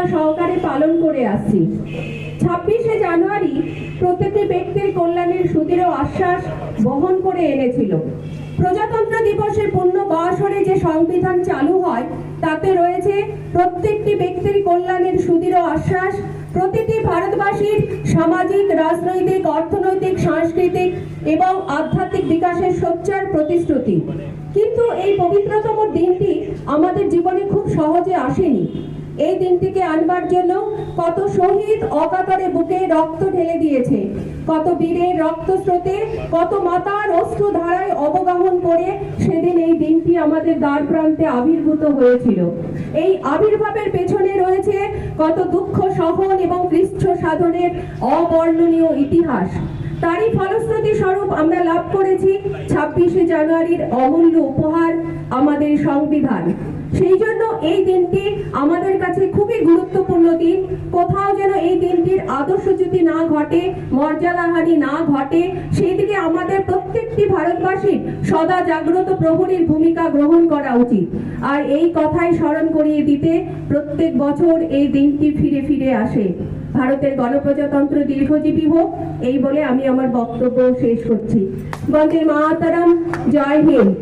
শ্রদ্ধা সহকারে পালন করে আসছি। 26শে জানুয়ারি প্রত্যেকটি ব্যক্তির কল্যাণের সুদৃঢ় আশ্বাস বহন করে এনেছিল। প্রজাতন্ত্র দিবসের পূর্ণ বাসরে যে সংবিধান চালু হয় তাতে রয়েছে প্রত্যেকটি ব্যক্তির কল্যাণের সুদৃঢ় আশ্বাস, প্রতিটি ভারতবাসীর সামাজিক, রাজনৈতিক, অর্থনৈতিক, সাংস্কৃতিক এবং আধ্যাত্মিক বিকাশের সোচ্চার প্রতিশ্রুতি। কিন্তু এই পবিত্রতম দিনটি আমাদের জীবনে খুব সহজে আসেনি। এই দিনটিকে আনবার জন্য কত শহীদ অকাতরে বুকে রক্ত ঢেলে দিয়েছে, কত বীরের রক্ত স্রোতে, কত মাতার অশ্রু ধারায় অবগাহন করে সেদিন এই দিনটি আমাদের দ্বার প্রান্তে আবির্ভূত হয়েছিল। এই আবির্ভাবের পেছনে রয়েছে কত দুঃখ সহন এবং কৃচ্ছ সাধনের অবর্ণনীয় ইতিহাস। তারই ফলশ্রুতি স্বরূপ আমরা লাভ করেছি 26শে জানুয়ারির অমূল্য উপহার, আমাদের সংবিধান। সেই জন্য এই দিনটি আমাদের কাছে খুবই গুরুত্বপূর্ণ দিন। কোথাও যেন এই দিনটির আদর্শচ্যুতি না ঘটে, মর্যাদাহানি না ঘটে, সেই দিকে আমাদের প্রত্যেকটি ভারতবাসীর সদা জাগ্রত প্রহরীর ভূমিকা গ্রহণ করা উচিত। আর এই কথাই স্মরণ করিয়ে দিতে প্রত্যেক বছর এই দিনটি ফিরে ফিরে আসে। ভারতের গণপ্রজাতন্ত্র দীর্ঘজীবী হোক, এই বলে আমি আমার বক্তব্য শেষ করছি। বন্দে মাতরম, জয় হিন্দ।